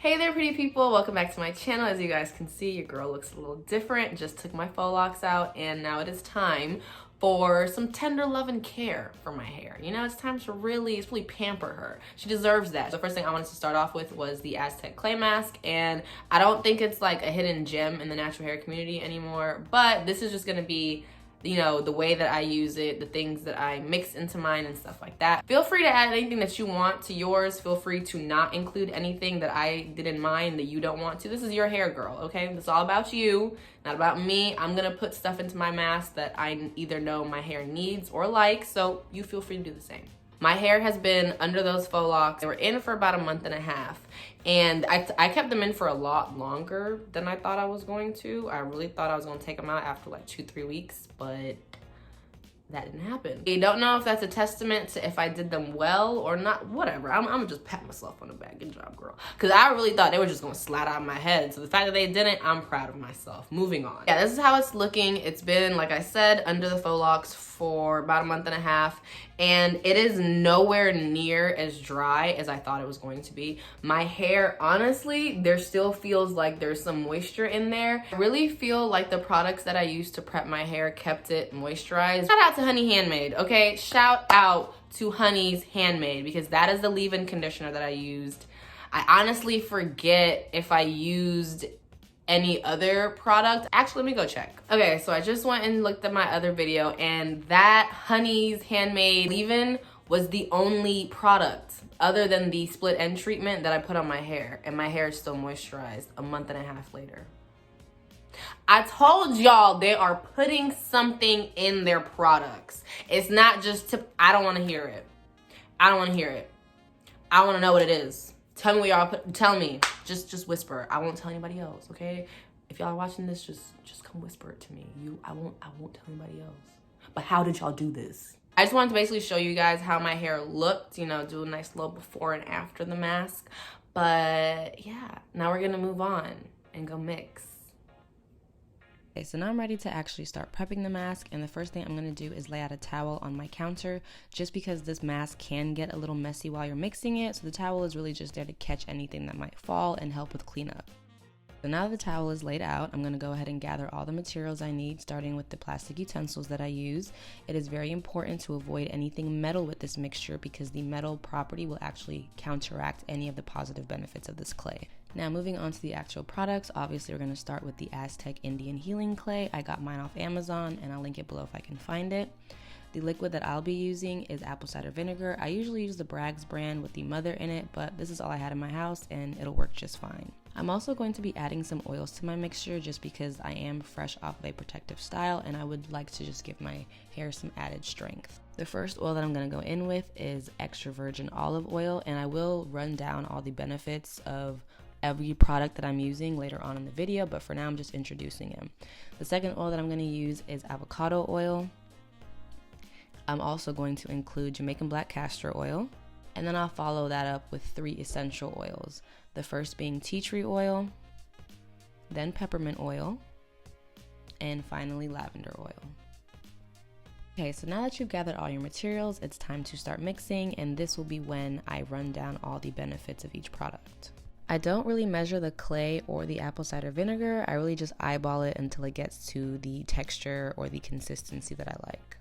Hey there, pretty people. Welcome back to my channel. As you guys can see, your girl looks a little different. Just took my faux locks out, and now it is time for some tender love and care for my hair. You know, it's time to really pamper her. She deserves that. The first thing I wanted to start off with was the Aztec clay mask, and I don't think it's like a hidden gem in the natural hair community anymore, but this is just gonna be, you know, the way that I use it, the things that I mix into mine and stuff like that. Feel free to add anything that you want to yours. Feel free to not include anything that I did in mine that you don't want to. This is your hair, girl, okay? It's all about you, not about me. I'm gonna put stuff into my mask that I either know my hair needs or likes, so you feel free to do the same. My hair has been under those faux locks. They were in for about a month and a half. And I kept them in for a lot longer than I thought I was going to. I really thought I was going to take them out after like 2-3 weeks, but that didn't happen. I don't know if that's a testament to if I did them well or not, whatever. I'm gonna just pat myself on the back. Good job, girl. Because I really thought they were just gonna slide out of my head. So the fact that they didn't, I'm proud of myself. Moving on. Yeah, this is how it's looking. It's been, like I said, under the faux locks for about a month and a half. And it is nowhere near as dry as I thought it was going to be. My hair, honestly, there still feels like there's some moisture in there. I really feel like the products that I used to prep my hair kept it moisturized. Shout out to Honey Handmade, okay? Shout out to Honey's Handmade, because that is the leave-in conditioner that I used. I honestly forget if I used any other product. Actually, let me go check. Okay, so I just went and looked at my other video, and that Honey's Handmade leave-in was the only product other than the split end treatment that I put on my hair, and my hair is still moisturized a month and a half later. I told y'all they are putting something in their products. It's not just I don't want to hear it. I don't want to hear it. I want to know what it is. Tell me what y'all put. Tell me. Just whisper. I won't tell anybody else, okay? If y'all are watching this, just come whisper it to me. I won't tell anybody else. But how did y'all do this? I just wanted to basically show you guys how my hair looked, you know, do a nice little before and after the mask. But yeah, now we're gonna move on and go mix. Okay, so now I'm ready to actually start prepping the mask, and the first thing I'm going to do is lay out a towel on my counter, just because this mask can get a little messy while you're mixing it, so the towel is really just there to catch anything that might fall and help with cleanup. So now that the towel is laid out, I'm going to go ahead and gather all the materials I need, starting with the plastic utensils that I use. It is very important to avoid anything metal with this mixture, because the metal property will actually counteract any of the positive benefits of this clay. Now moving on to the actual products, obviously we're going to start with the Aztec Indian Healing Clay. I got mine off Amazon, and I'll link it below if I can find it. The liquid that I'll be using is apple cider vinegar. I usually use the Bragg's brand with the mother in it, but this is all I had in my house and it'll work just fine. I'm also going to be adding some oils to my mixture, just because I am fresh off of a protective style and I would like to just give my hair some added strength. The first oil that I'm going to go in with is extra virgin olive oil, and I will run down all the benefits of every product that I'm using later on in the video, but for now I'm just introducing them. The second oil that I'm going to use is avocado oil. I'm also going to include Jamaican black castor oil, and then I'll follow that up with 3 essential oils. The first being tea tree oil, then peppermint oil, and finally lavender oil. Okay, so now that you've gathered all your materials, it's time to start mixing, and this will be when I run down all the benefits of each product. I don't really measure the clay or the apple cider vinegar. I really just eyeball it until it gets to the texture or the consistency that I like.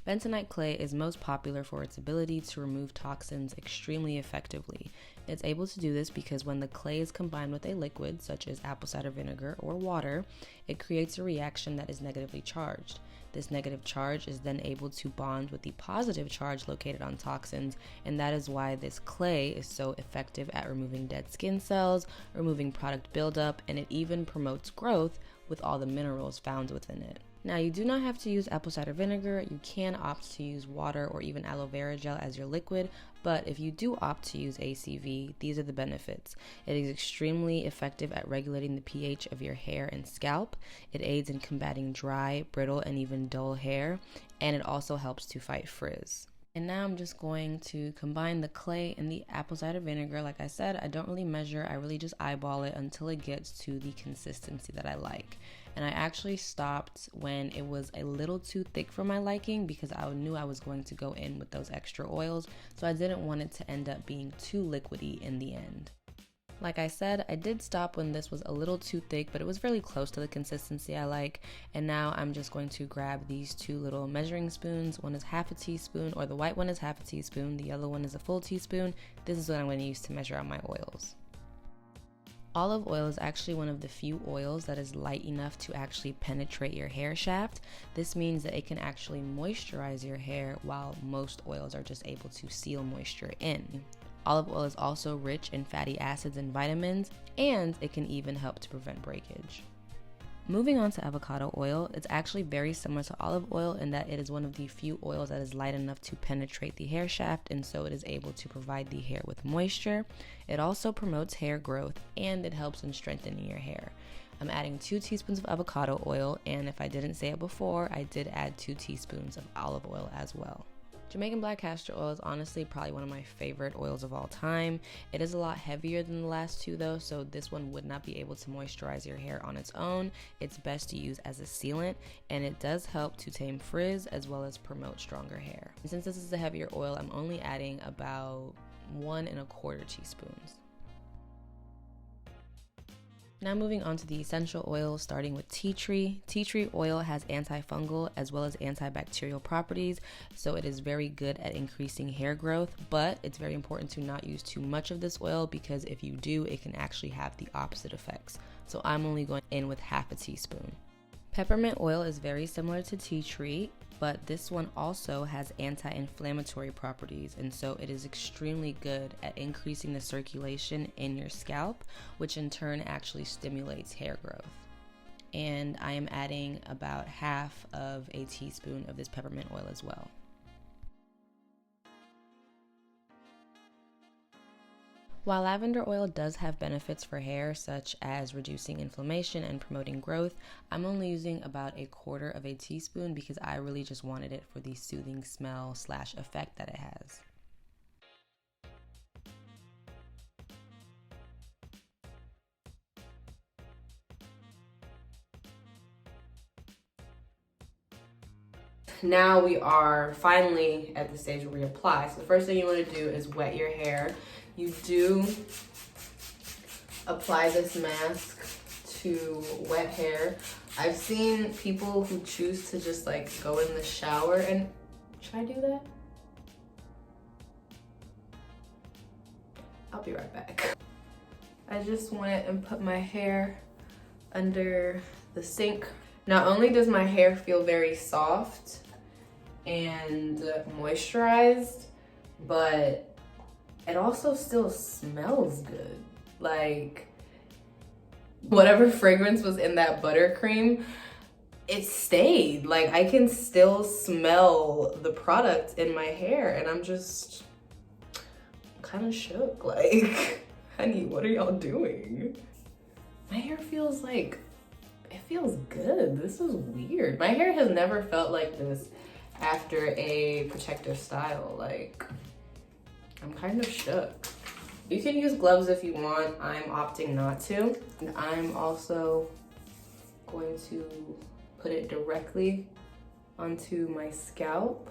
Bentonite clay is most popular for its ability to remove toxins extremely effectively. It's able to do this because when the clay is combined with a liquid, such as apple cider vinegar or water, it creates a reaction that is negatively charged. This negative charge is then able to bond with the positive charge located on toxins, and that is why this clay is so effective at removing dead skin cells, removing product buildup, and it even promotes growth with all the minerals found within it. Now, you do not have to use apple cider vinegar. You can opt to use water or even aloe vera gel as your liquid, but if you do opt to use ACV, these are the benefits. It is extremely effective at regulating the pH of your hair and scalp. It aids in combating dry, brittle, and even dull hair, and it also helps to fight frizz. And now I'm just going to combine the clay and the apple cider vinegar. Like I said, I don't really measure, I really just eyeball it until it gets to the consistency that I like. And I actually stopped when it was a little too thick for my liking, because I knew I was going to go in with those extra oils, so I didn't want it to end up being too liquidy in the end. Like I said, I did stop when this was a little too thick, but it was really close to the consistency I like. And now I'm just going to grab these two little measuring spoons. One is half a teaspoon, or the white one is half a teaspoon. The yellow one is a full teaspoon. This is what I'm going to use to measure out my oils. Olive oil is actually one of the few oils that is light enough to actually penetrate your hair shaft. This means that it can actually moisturize your hair while most oils are just able to seal moisture in. Olive oil is also rich in fatty acids and vitamins, and it can even help to prevent breakage. Moving on to avocado oil, it's actually very similar to olive oil in that it is one of the few oils that is light enough to penetrate the hair shaft, and so it is able to provide the hair with moisture. It also promotes hair growth, and it helps in strengthening your hair. I'm adding 2 teaspoons of avocado oil, and if I didn't say it before, I did add 2 teaspoons of olive oil as well. Jamaican black castor oil is honestly probably one of my favorite oils of all time. It is a lot heavier than the last two though, so this one would not be able to moisturize your hair on its own. It's best to use as a sealant, and it does help to tame frizz as well as promote stronger hair. And since this is a heavier oil, I'm only adding about 1 1/4 teaspoons. Now moving on to the essential oils, starting with tea tree. Tea tree oil has antifungal as well as antibacterial properties, so it is very good at increasing hair growth, but it's very important to not use too much of this oil because if you do, it can actually have the opposite effects. So I'm only going in with half a teaspoon. Peppermint oil is very similar to tea tree, but this one also has anti-inflammatory properties, and so it is extremely good at increasing the circulation in your scalp, which in turn actually stimulates hair growth. And I am adding about half of a teaspoon of this peppermint oil as well. While lavender oil does have benefits for hair, such as reducing inflammation and promoting growth, I'm only using about 1/4 of a teaspoon because I really just wanted it for the soothing smell / effect that it has. Now we are finally at the stage where we apply. So the first thing you want to do is wet your hair. You do apply this mask to wet hair. I've seen people who choose to just like go in the shower and, should I do that? I'll be right back. I just went and put my hair under the sink. Not only does my hair feel very soft and moisturized, but it also still smells good. Like, whatever fragrance was in that buttercream, it stayed. Like, I can still smell the product in my hair, and I'm kind of shook. Like, honey, what are y'all doing? My hair feels like, it feels good. This is weird. My hair has never felt like this after a protective style. Like, I'm kind of shook. You can use gloves if you want. I'm opting not to. And I'm also going to put it directly onto my scalp.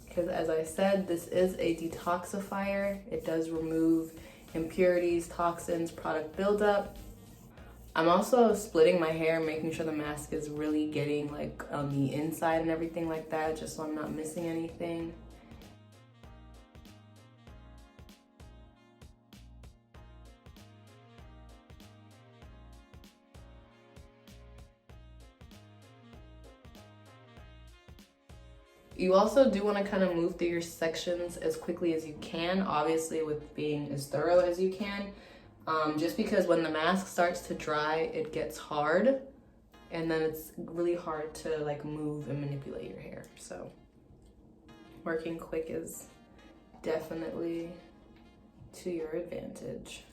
Because as I said, this is a detoxifier. It does remove impurities, toxins, product buildup. I'm also splitting my hair, making sure the mask is really getting like on the inside and everything like that, just so I'm not missing anything. You also do want to kind of move through your sections as quickly as you can, obviously with being as thorough as you can. Just because when the mask starts to dry, it gets hard, and then it's really hard to like move and manipulate your hair. So working quick is definitely to your advantage.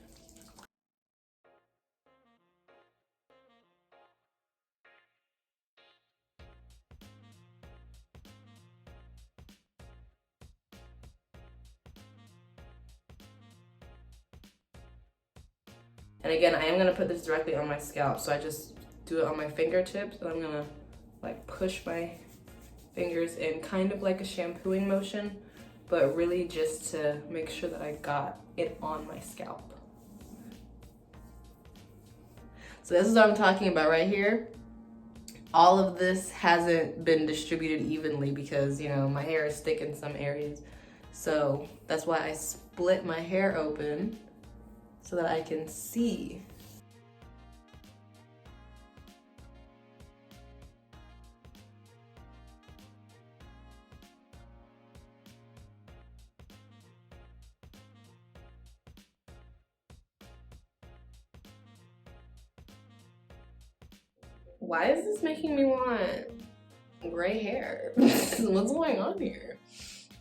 And again, I am gonna put this directly on my scalp. So I just do it on my fingertips, and I'm gonna like push my fingers in kind of like a shampooing motion but really just to make sure that I got it on my scalp. So this is what I'm talking about right here. All of this hasn't been distributed evenly because, you know, my hair is thick in some areas. So that's why I split my hair open so that I can see. Why is this making me want gray hair? What's going on here?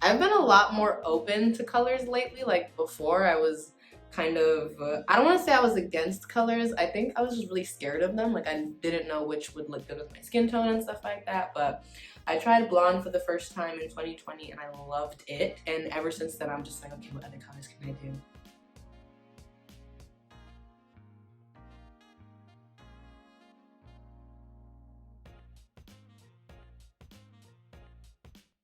I've been a lot more open to colors lately. Like before I was kind of, I don't want to say I was against colors. I think I was just really scared of them. Like I didn't know which would look good with my skin tone and stuff like that. But I tried blonde for the first time in 2020 and I loved it. And ever since then, I'm just like, okay, what other colors can I do?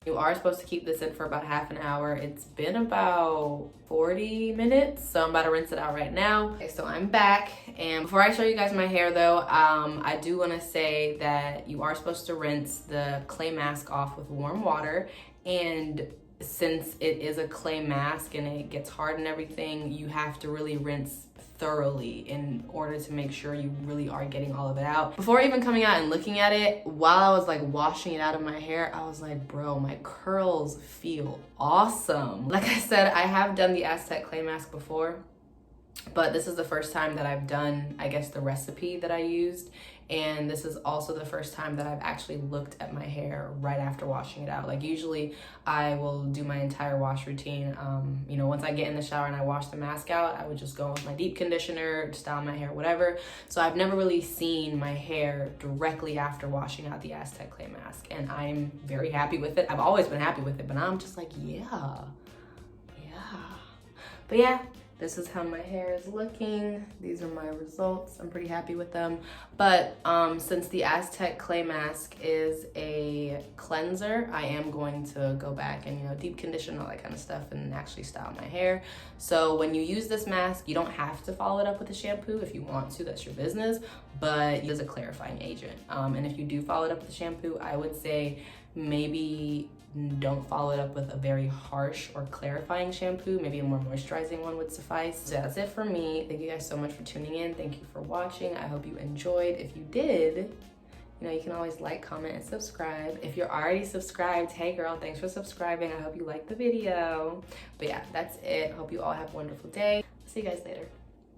You are supposed to keep this in for about half an hour. It's been about 40 minutes, so I'm about to rinse it out right now. Okay, so I'm back, and before I show you guys my hair though, I do want to say that you are supposed to rinse the clay mask off with warm water, and since it is a clay mask and it gets hard and everything, you have to really rinse thoroughly in order to make sure you really are getting all of it out. Before even coming out and looking at it, while I was like washing it out of my hair, I was like, bro, my curls feel awesome. Like I said, I have done the Aztec clay mask before, but this is the first time that I've done, I guess, the recipe that I used. And this is also the first time that I've actually looked at my hair right after washing it out. Like usually I will do my entire wash routine. You know, once I get in the shower and I wash the mask out, I would just go with my deep conditioner, style my hair, whatever. So I've never really seen my hair directly after washing out the Aztec clay mask. And I'm very happy with it. I've always been happy with it, but now I'm just like, yeah. But yeah. This is how my hair is looking. These are my results. I'm pretty happy with them. But since the Aztec clay mask is a cleanser, I am going to go back and, you know, deep condition, all that kind of stuff, and actually style my hair. So when you use this mask, you don't have to follow it up with a shampoo. If you want to, that's your business, but it is a clarifying agent. And if you do follow it up with a shampoo, I would say maybe don't follow it up with a very harsh or clarifying shampoo. Maybe a more moisturizing one would suffice. So that's it for me. Thank you guys so much for tuning in. Thank you for watching. I hope you enjoyed. If you did, you know, you can always like, comment, and subscribe. If you're already subscribed, hey girl, thanks for subscribing. I hope you liked the video. But yeah, that's it. Hope you all have a wonderful day. See you guys later.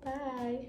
Bye.